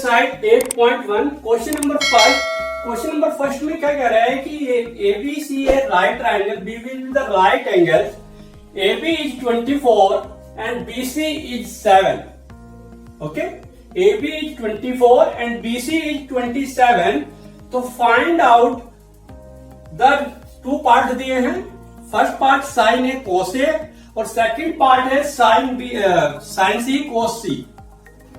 Exercise 8.1 question number first में क्या कह रहा है कि ABC है right triangle, be with the right angle, AB is 24 and BC is 7. Okay, AB is 24 and BC is 27. तो find out the two part दिए हैं. फर्स्ट पार्ट साइन ए कोस ए और सेकंड पार्ट है साइन सी कोस सी.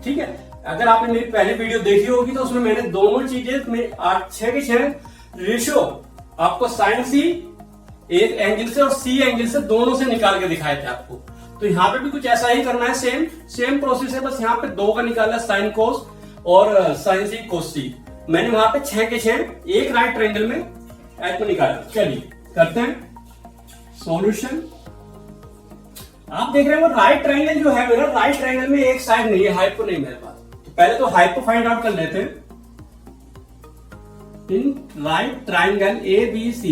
ठीक है, अगर आपने मेरी पहली वीडियो देखी होगी तो उसमें मैंने दोनों चीजें 6 के 6 रेशियो आपको साइन सी एक एंगल से और सी एंगल से दोनों से निकाल के दिखाए थे आपको. तो यहाँ पे भी कुछ ऐसा ही करना है, सेम प्रोसेस है, बस यहाँ पे 2 का निकाला साइन कोस और साइन सी कोस सी. मैंने वहां पे 6 के 6 एक राइट ट्रायंगल में ऐड को निकाला. चलिए करते हैं सॉल्यूशन. आप देख रहे हो राइट ट्रायंगल जो है मेरा, राइट ट्रायंगल में एक साइड नहीं है, हाइपो नहीं मेरे पास. तो पहले तो हाइपो फाइंड आउट कर लेते हैं. In right triangle ABC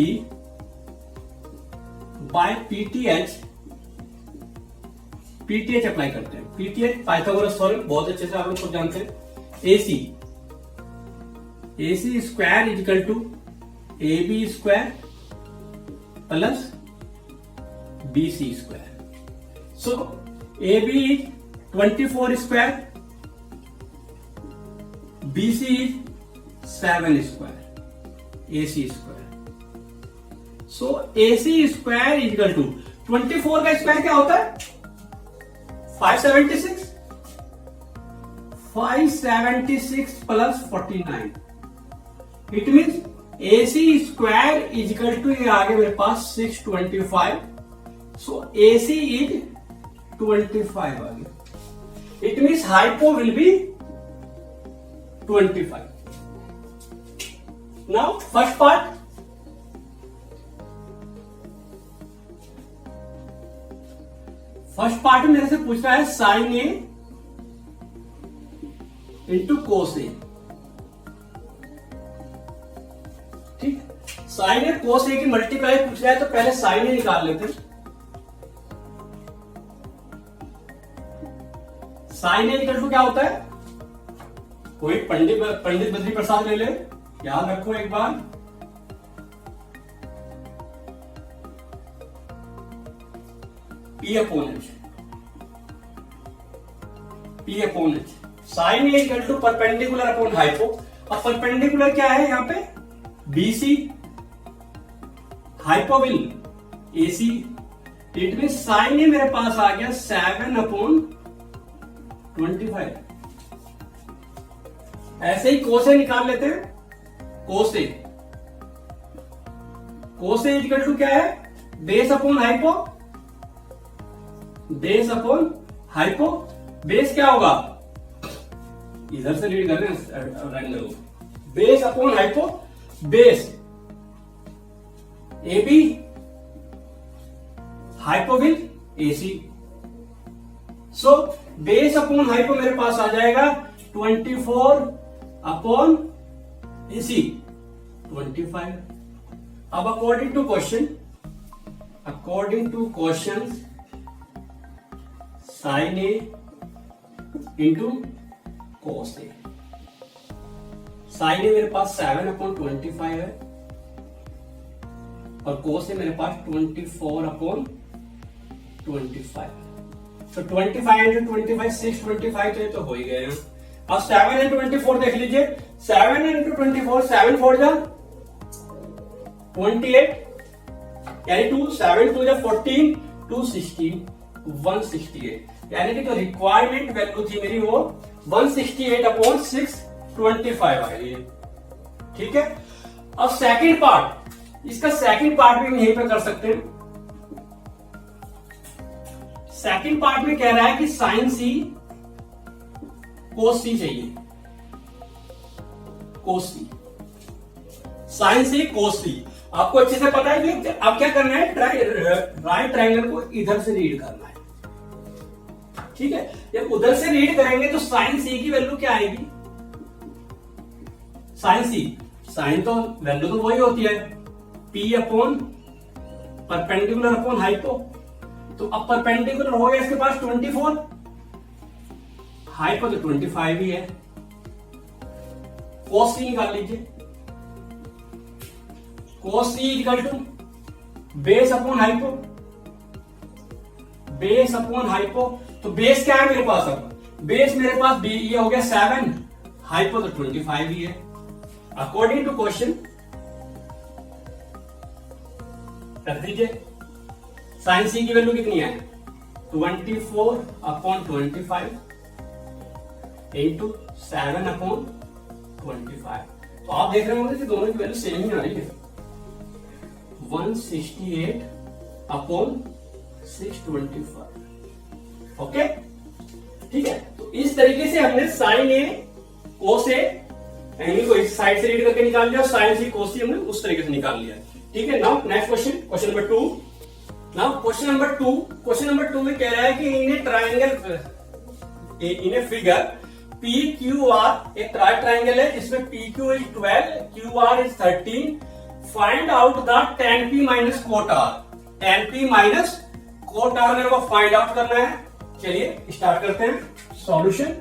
by PTH apply करते हैं. PTH पाइथागोरस थ्योरम बहुत अच्छे से आप लोग जानते हैं. AC square is equal to AB square plus BC square. So AB is 24 square, BC is 7 square, AC square. So AC square is equal to 24 का स्क्वायर क्या होता है? 576. 576 plus 49. It means AC square is equal to ये आ गया मेरे पास 625. So AC is 25 आ गया. It means hypo will be 25. Now first part. First part में मेरे से पूछ रहा है साइन ए इंटू कोस ए. ठीक, साइन ए कोस ए की मल्टीप्लाई पूछ रहा है तो पहले साइन ए निकाल लेते हैं. साइन ए इक्वल टू क्या होता है? कोई पंडित बद्री प्रसाद ले ले, याद रखो एक बार. P upon H. Sine A equal to perpendicular upon hypo. अब परपेंडिकुलर क्या है यहाँ पे? BC. Hypo will AC. It mean sine A मेरे पास आ गया 7 अपॉन 25. ऐसे ही कोसे निकाल लेते हैं. कोसे इक्वल टू क्या है? Base upon hypo. Base upon hypo. Base क्या होगा? इधर से रीड कर रहे हैं. Base upon hypo. Base AB hypo will AC. So base upon hypo मेरे पास आ जाएगा 24 अपॉन AC 25. अब according to question sine A into cos A. Sine A मेरे पास 7 अपॉन 25 है और कोस ए मेरे पास 24 अपॉन 25. तो 25 इंटू 25 625 तो ये तो हो ही गए हैं. अब 7 इंटू 24 देख लीजिए. 7 इंटू 24 7 4 जा 28 यानी 2 7 2 जा 14 2 16 168. यानी कि जो रिक्वायरमेंट वैल्यू थी मेरी वो 168 अपॉन 625 आ गई है. ठीक है, अब सेकंड पार्ट, इसका सेकंड पार्ट भी हम यहीं पे कर सकते हैं. सेकंड पार्ट में कह रहा है कि साइन सी कोस सी चाहिए. कोस सी, साइन सी कोस सी आपको अच्छे से पता है कि अब क्या करना है? राइट ट्रायंगल को इधर से रीड करना है. ठीक है, जब उधर से रीड करेंगे तो साइन सी की वैल्यू क्या आएगी? साइन सी, साइन तो वैल्यू तो वही होती है P upon perpendicular upon hypo. तो अब परपेंडिकुलर हो गया इसके पास 24, हाइपो तो 25 ही है. cos c निकाल लीजिए। cos c equal to base upon hypo, base upon hypo. तो बेस क्या है मेरे पास? अब बेस मेरे पास बी, ये हो गया 7, हाइपो तो 25 ही है। अकॉर्डिंग टू क्वेश्चन कर दीजिए, साइन सी की वैल्यू कितनी है? 24 अपॉन 25 इंटू 7 अपॉन 25। तो आप देख रहे होंगे कि दोनों की वैल्यू सेम ही आ रही है, 168 अपॉन 625। ओके, ठीक है। तो इस तरीके से हमने sign A cos A angle को इस साइड से रीड करके निकाल लिया और साइन सी कोस सी हमने उस तरीके से निकाल लिया। ठीक है। Now next question, question number 2। Now question number 2 में कह रहा है कि in a triangle, in a figure P Q R, एक ट्राइंगल है जिसमें P Q is 12, Q R is 13, find out the tan p minus cot R. tan p minus cot R मेरे को फाइंड आउट करना है। चलिए start करते हैं solution.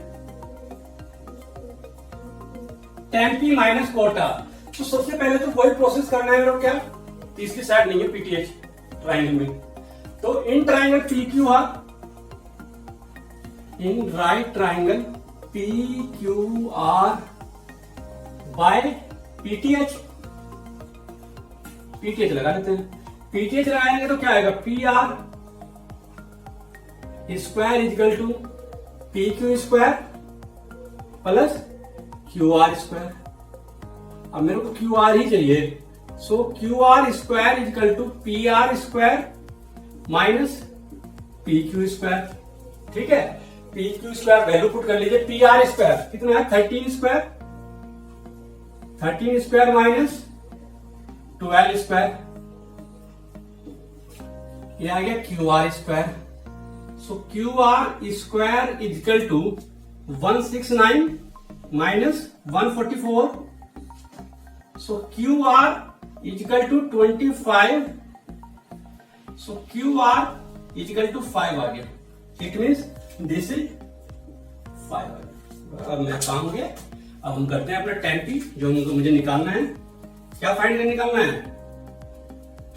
tan p minus cot R, तो सबसे पहले तो कोई प्रोसेस करना है मेरे को, क्या तीसरी साइड नहीं है पीटीएच ट्राइंगल में। तो in triangle P Q R, in right triangle P Q R by PTH, PTH लगा लेते हैं। पीटीएच लगाएंगे तो क्या आएगा? P R square equal to P Q square plus Q R square. अब मेरे को क्यू आर ही चाहिए, so Q R square equal to P R square minus P Q square. ठीक है, P Q square value put कर लीजिए। P R square कितना है? 13 स्क्वायर, 13 स्क्वायर माइनस 12 स्क्वायर, ये आ गया Q R square. So Q R square equal to 169 minus 144, so Q R equal to 25, so Q R equal to 5 आ गया। It means this is 5 आ गया। अब मेरा काम हो गया। अब हम करते हैं अपना tan p, जो मुझे निकालना है। क्या फाइंड करके निकालना है?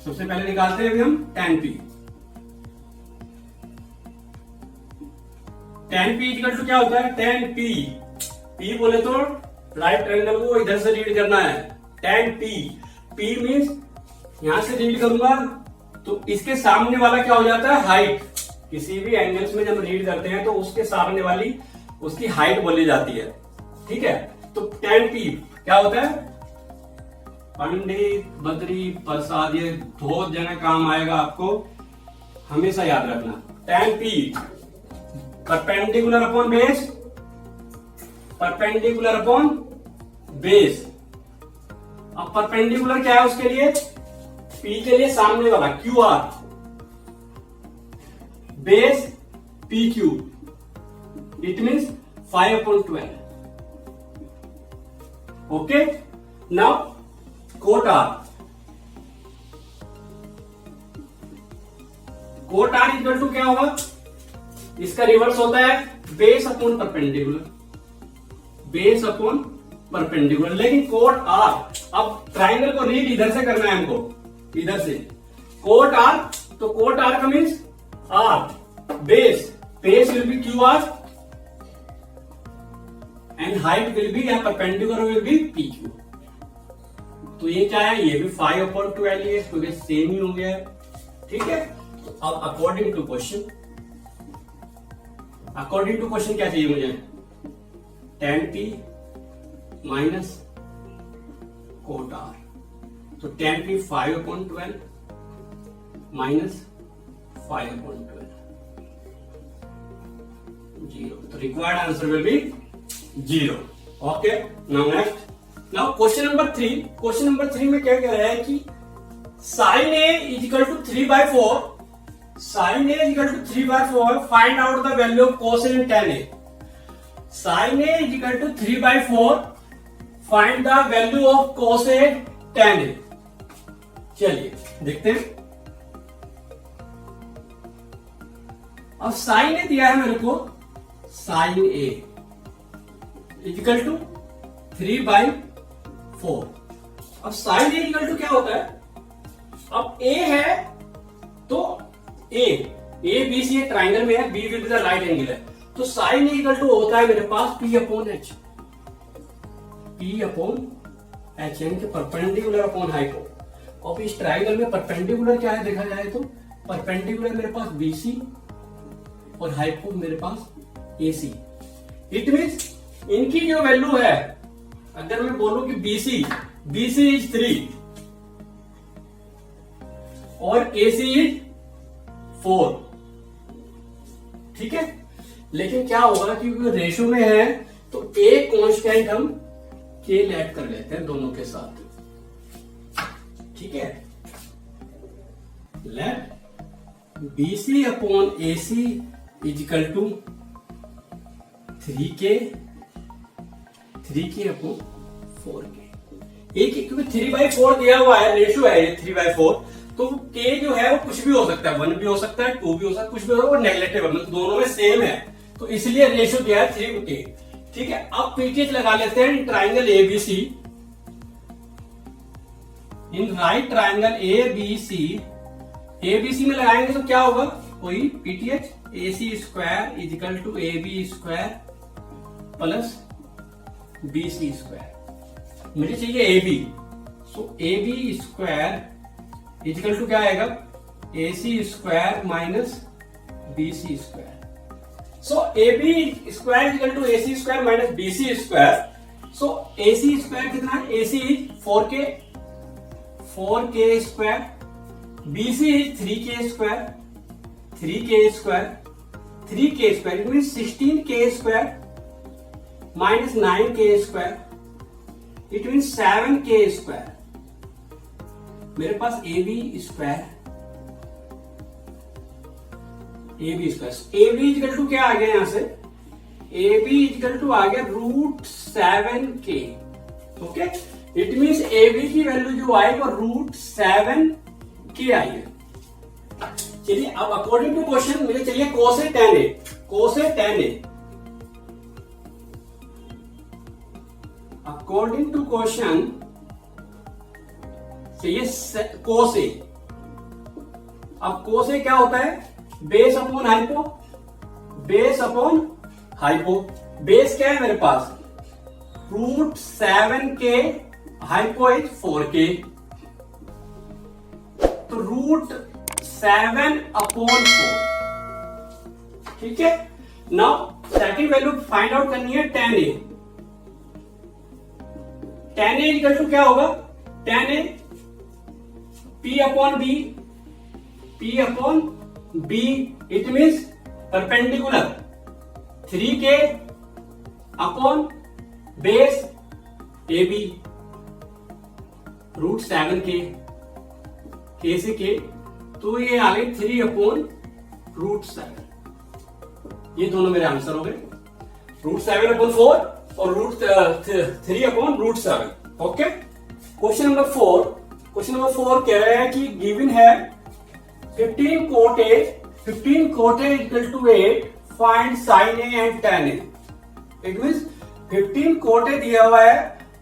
सबसे पहले निकालते हैं अभी हम tan p। tan p equal to क्या होता है? tan p, p बोले तो राइट ट्रायंगल को इधर से रीड करना है। tan p, p मीन्स यहां से रीड करूंगा तो इसके सामने वाला क्या हो जाता है? हाइट। किसी भी एंगल्स में जब रीड करते हैं तो उसके सामने वाली उसकी हाइट बोली जाती है। ठीक है, तो tan p क्या होता है? पंडित बद्री प्रसाद, ये बहुत जगह काम आएगा आपको, हमेशा याद रखना। tan p perpendicular upon base, perpendicular upon base. अब परपेंडिकुलर क्या है उसके लिए? p के लिए सामने वाला Q R, base P Q, it means 5/12। Okay, now cot R, cot R equal to क्या होगा? इसका रिवर्स होता है base upon perpendicular, base upon perpendicular. लेकिन कोट आर, अब ट्राइंगल को रीड इधर से करना है हमको, इधर से कोट आर, तो कोट आर का means are, base, base will be Q R and height will be या perpendicular will be P Q. तो ये क्या है? ये भी 5/12 है, क्योंकि सेम ही हो गया है। ठीक है, तो अब according to question, according to question क्या चाहिए मुझे? tan p minus cot R, तो tan p 5/12 माइनस 5/12, 0। तो required answer will be 0। Okay, now next, now question number 3। Question number 3 में क्या कह रहा है कि sine A equal to 3/4, sine A equal to 3/4, find out the value of cos A and tan A. Sine A equal to 3/4, find the value of cos A tan A. चलिए देखते हैं। अब साइन ए दिया है मेरे को, sign A equal to 3/4। अब sign A equal to क्या होता है, अब ए है तो ए बी सी ट्राइंगल में है, B will be the right angle है, तो साइन ए इक्वल टू होता है मेरे पास P upon H, P upon H यानी कि परपेंडिकुलर अपॉन हाइपो। अब इस ट्राइंगल में परपेंडिकुलर क्या है देखा जाए तो परपेंडिकुलर मेरे पास BC और हाइपो मेरे पास AC। इट मीन्स इनकी जो वैल्यू है, अगर मैं बोलूं कि BC इज 3 और AC इज 4, ठीक है। लेकिन क्या होगा क्योंकि रेशो में है तो एक कांस्टेंट हम K ऐड कर लेते हैं दोनों के साथ, ठीक है। Let BC upon AC equal to 3K upon 4K। एक क्योंकि 3/4 दिया हुआ है, रेशो है ये 3/4, तो K जो है वो कुछ भी हो सकता है, 1 भी हो सकता है, 2 भी हो सकता है, कुछ भी हो सकता है, वो नेगलेक्टिव है, दोनों में सेम है, तो इसलिए रेशो दिया है 3K, ठीक है। अब पीटीएच लगा लेते हैं triangle ABC, in right triangle ABC में लगाएंगे तो क्या होगा, वही PTH AC square equal to AB square plus BC square. मुझे चाहिए AB, so AB square equal to क्या आएगा, AC square minus BC square. So AB square equal to AC square minus BC square. So AC square कितना है, AC is 4K square, BC is 3K square, 3K square it mean 16K square minus 9K square it mean 7K square. मेरे पास AB square equal to क्या आ गया यहां से, AB is equal to आ गया √7K, okay. It means AB की value जो आई वो √7K आई है। चलिए अब अकॉर्डिंग टू क्वेश्चन मुझे चाहिए cos A tan A। According to question चाहिए कोसे। अब कोसे क्या होता है, बेस अपॉन हाइपो। बेस क्या है मेरे पास, √7K, हाइपो इज 4K, तो √7 अपॉन 4, ठीक है। Now second value find out करनी है tan A। tan A equal to क्या होगा, tan A P upon B, it means perpendicular 3K upon base AB √7K, K से K, तो ये आ गई 3 अपॉन √7। ये दोनों मेरे आंसर हो गए, √7 अपॉन 4 और √3 अपॉन √7, ओके। क्वेश्चन नंबर 4 कह रहा है कि गिवन है 15 cot A equal to 8, find sin A and tan A। It means 15 cot A दिया हुआ है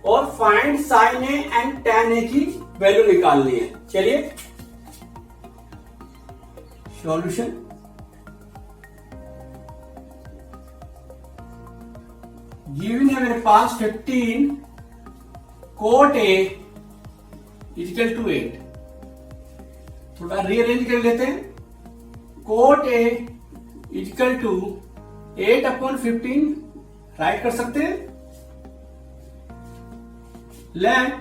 और find sin A and tan A की वैल्यू निकालनी है। चलिए सॉल्यूशन, गिवन है मेरे पास 15 cot A इक्वल टू 8, थोड़ा रीअरेंज कर लेते हैं। cot A equal to 8 upon 15 write कर सकते हैं। Let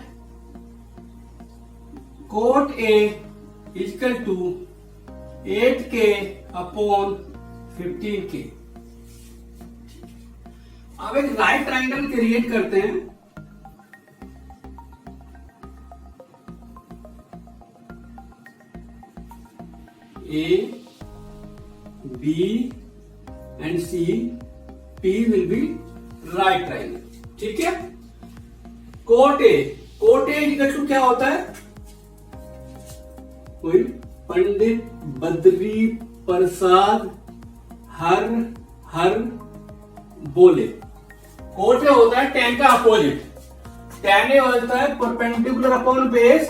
cot A equal to 8K upon 15K। अब एक राइट ट्राइंगल क्रिएट करते हैं। A, B and C, P will be right triangle, ठीक है। cot A इक्वल टू क्या होता है, कोई पंडित बद्री प्रसाद हर बोले। cot A होता है tan का अपोजिट, tan A होता है परपेंडिकुलर अपॉन बेस,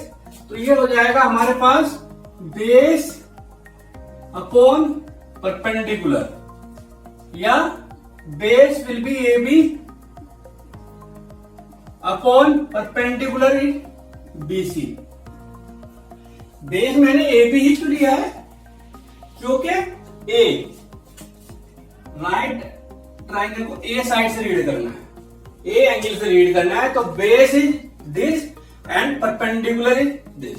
तो ये हो जाएगा हमारे पास बेस अपॉन परपेंडिकुलर, या base will be A B upon perpendicular in B C. Base मैंने ए बी ही क्यों लिया है, क्योंकि ए राइट ट्राइंगल को ए साइड से रीड करना है, ए एंगल से रीड करना है, तो base is this and perpendicular is this.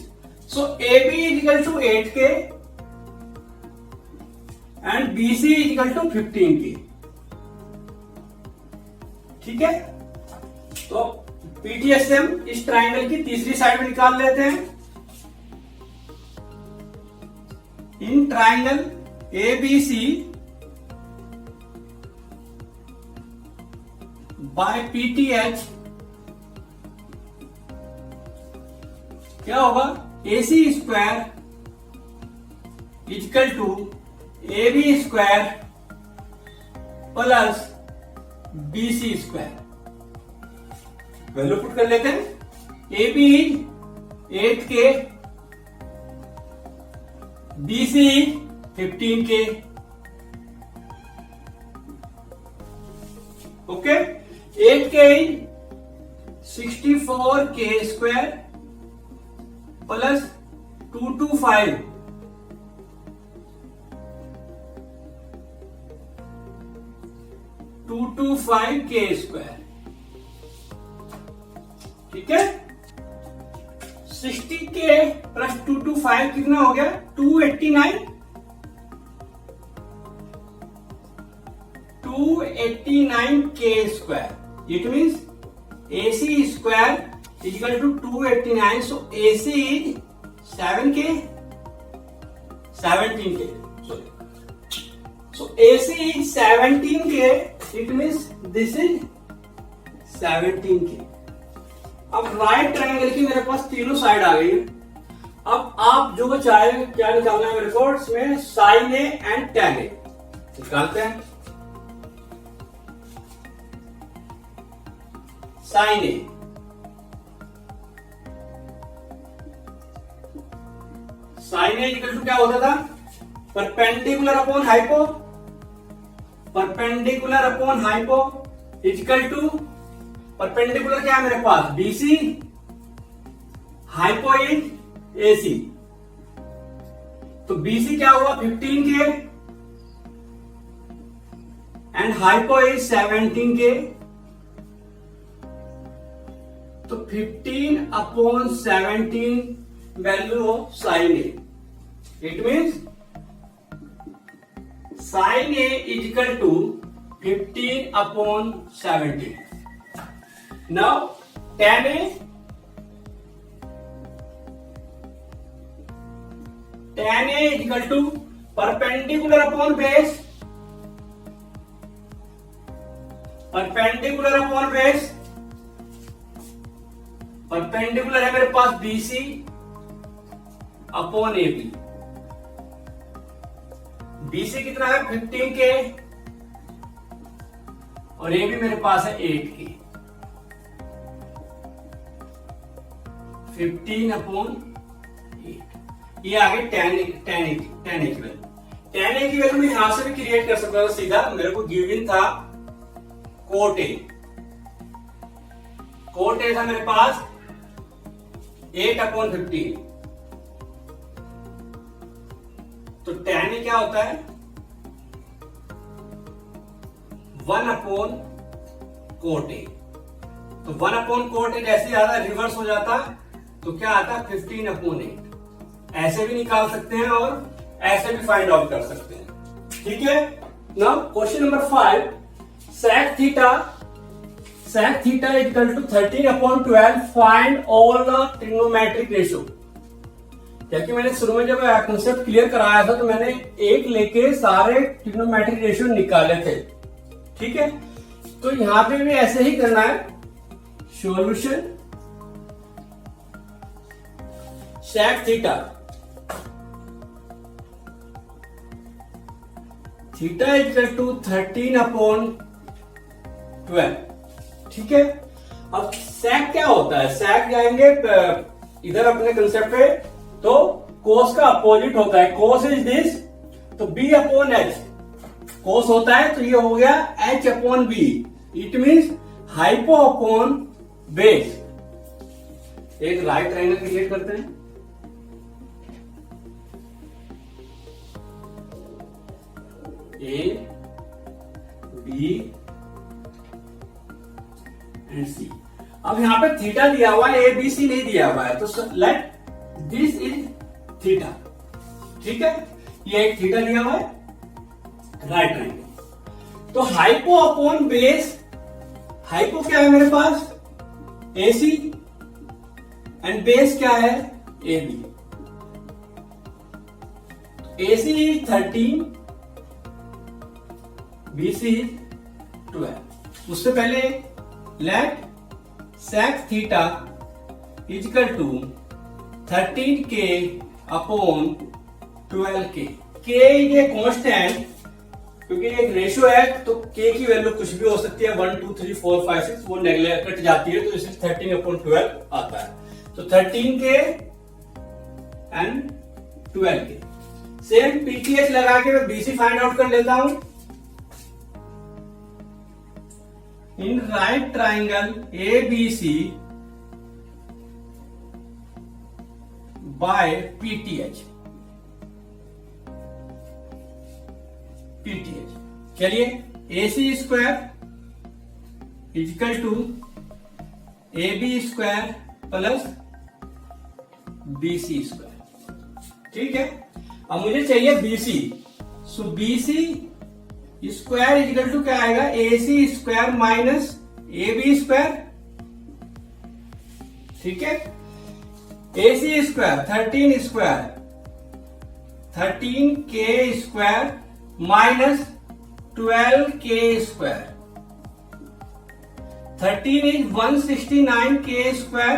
So A B is equal to 8K and B C is equal to 15K। ठीक है, तो पीटीएसएम इस ट्राइंगल की तीसरी साइड में निकाल लेते हैं। In triangle ABC by PTH क्या होगा, AC square equal to AB square plus BC square. Value put कर लेते हैं। AB is 8K, BC is 15K। Okay, 8K is 64K square plus 225 225K square. ठीक है, 60K प्लस 225 कितना हो गया, 289 289K square. It means AC square equal to 289, so AC is 7K 17K sorry, so AC is 17K, it means this is 17K। अब right triangle की मेरे पास तीनों side आ गई है। अब आप जो चाहे क्या निकालना है मेरे को, इसमें sine A and tan A निकालते हैं। Sine A, sine A equal to क्या होता था, perpendicular upon hypo, perpendicular upon hypo equal to perpendicular क्या है मेरे पास, BC, हाइपो इज AC। तो BC क्या हुआ 15K and hypo is 17K, तो 15 upon 17 value of sine A. It means sine A is equal to 15 upon 17। Now tan A, tan A is equal to perpendicular upon base, perpendicular upon base, perpendicular है मेरे पास BC upon AB। BC कितना है 15K और AB मेरे पास है 8K। 15 upon 8, ये आगे tan A की वैल्यू। tan A की वैल्यू मैं यहां से भी क्रिएट कर सकता था सीधा, मेरे को गिवन था कोट A। कोट A था मेरे पास 8 अपॉन 15, तो tan A क्या होता है 1 अपॉन कोट A। तो 1 अपॉन कोट A जैसे ज्यादा रिवर्स हो जाता तो क्या आता 15 अपॉन 8। ऐसे भी निकाल सकते हैं और ऐसे भी फाइंड आउट कर सकते हैं। ठीक है, now question number 5, sec theta equal to 13 upon 12, find all the trigonometric ratio. क्योंकि मैंने शुरू में जब कंसेप्ट क्लियर कराया था तो मैंने एक लेके सारे ट्रिग्नोमेट्रिक रेशियो निकाले थे। ठीक है, तो यहां पे भी ऐसे ही करना है। Solution sec theta equal to 13 upon 12। ठीक है, अब sec क्या होता है? sec जाएंगे इधर अपने कंसेप्ट पे, तो cos का अपोजिट होता है, cos इज दिस, तो b अपॉन h, cos होता है तो ये हो गया h upon b, it means hypo upon base. एक राइट ट्रायंगल क्रिएट करते हैं, ए बी एंड सी। अब यहां पे थीटा दिया हुआ है, ए बी सी नहीं दिया हुआ है, तो लेट दिस इज थीटा, ठीक है, ये एक थीटा दिया हुआ है, राइट ट्रायंगल। तो हाइपो अपॉन बेस, हाइपो क्या है मेरे पास? ए सी, एंड बेस क्या है? A B. A C is 13, B C is 12। उससे पहले let sec theta equal to 13k upon 12k। k is a constant, क्योंकि एक रेशियो है तो k की वैल्यू कुछ भी हो सकती है, 1 2 3 4 5 6, वो नेगलेक्ट कट जाती है, तो इसे 13 अपॉन 12 आता है। तो 13k and 12k। Same PTH लगा के मैं बीसी फाइंड आउट कर लेता हूं। In right triangle ABC by PTH, चलिए AC square equal to AB square plus BC square, ठीक है। अब मुझे चाहिए BC, so BC square equal to क्या आएगा? A C square minus A B square, ठीक है। A C square 13 square, 13k square minus 12k square, 13 is 169k square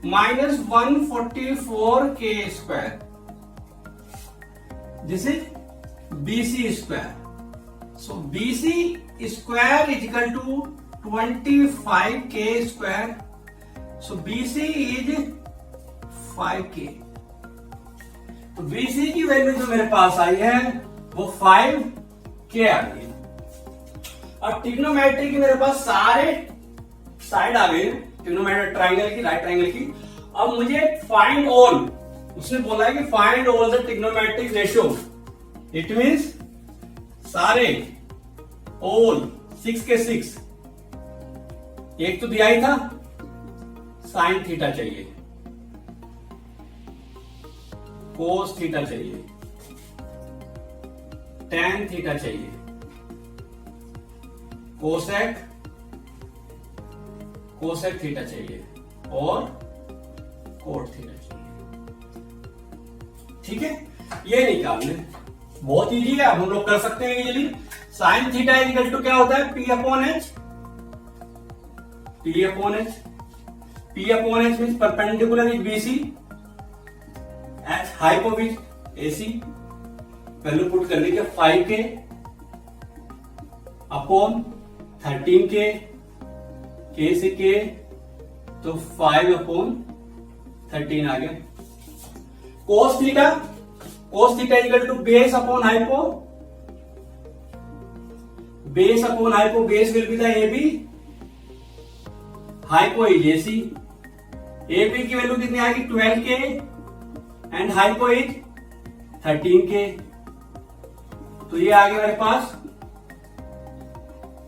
minus 144k square, this is BC square. So BC square is equal to 25k square. So BC is 5k. तो BC की value जो मेरे पास आई है वो 5k आ गई। अब trigonometry की मेरे पास सारे साइड आ गए, ट्रिग्नोमेट्री ट्राइंगल की, राइट ट्राइंगल की। अब मुझे फाइंड ऑल, उसने बोला है कि find all the trigonometric ratio, it means सारे ऑल 6 के 6, एक तो दिया ही था, साइन थीटा चाहिए, कोस थीटा चाहिए, टैन थीटा चाहिए, कोसेक थीटा चाहिए और कोट थीटा चाहिए, ठीक है। ये निकालने बहुत इजी है, अब हम लोग कर सकते हैं easily. Sine theta equal to क्या होता है? P upon H, P upon H, P upon H means perpendicular is BC, H hypotenuse AC, value put करने के 5k अपॉन 13k, k से k तो 5 अपॉन 13 आ गया। Cos theta, cos theta equal to base upon hypo, base upon hypo, base will be the AB, hypo is AC, AB की वैल्यू कितनी आएगी? 12k and hypo is 13k, तो ये आ गया मेरे पास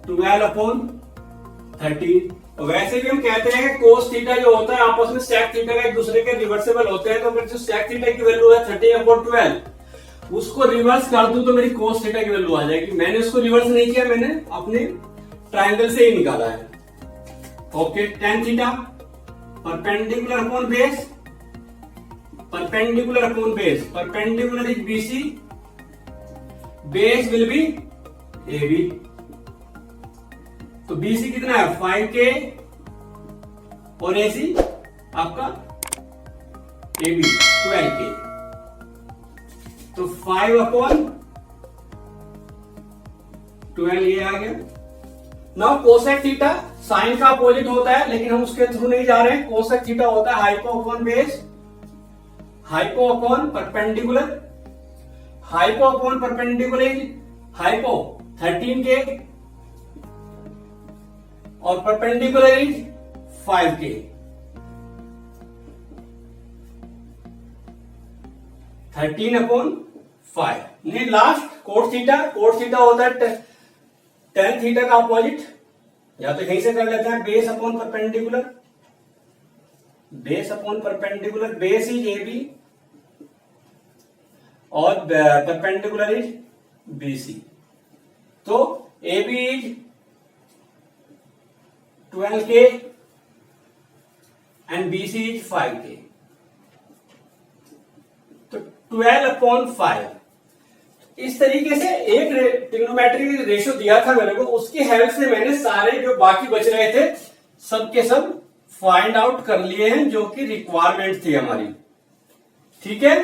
12 अपॉन 13। और वैसे भी हम कहते हैं कि कोस थीटा जो होता है आपस में सेक थीटा का एक दूसरे के रिवर्सेबल होते हैं, तो फिर जो सेक थीटा की वैल्यू है 13 अपॉन 12, उसको रिवर्स कर दूं तो मेरी कोस थीटा की वैल्यू आ जाएगी। मैंने उसको रिवर्स नहीं किया, मैंने अपने ट्रायंगल से ही निकाला है। Okay, tan theta perpendicular upon base, perpendicular upon base, perpendicular is BC, base will B AB, तो BC कितना है? 5k और AC आपका AB 12k, तो 5 अपॉन 12 ये आ गया। नाउ कोसेक थीटा, साइन का अपोजिट होता है, लेकिन हम उसके थ्रू नहीं जा रहे हैं। कोसेक थीटा होता है hypo upon base, hypo upon perpendicular, hypo upon perpendicular hypo 13K और परपेंडिकुलर इज 5K। 13/5। नहीं, last cot theta. Cot theta होता है टेन थीटा का अपोजिट, या तो यहीं से कर लेते हैं, base upon perpendicular, base upon perpendicular, base is A B और परपेंडिकुलर इज बी सी। तो A B is 12K and B C is 5K। तो 12/5। इस तरीके से एक ट्रिग्नोमेट्रिक रेशियो दिया था मेरे को, उसकी हेल्प से मैंने सारे जो बाकी बच रहे थे सब के सब फाइंड आउट कर लिए हैं, जो कि रिक्वायरमेंट थी हमारी। ठीक है।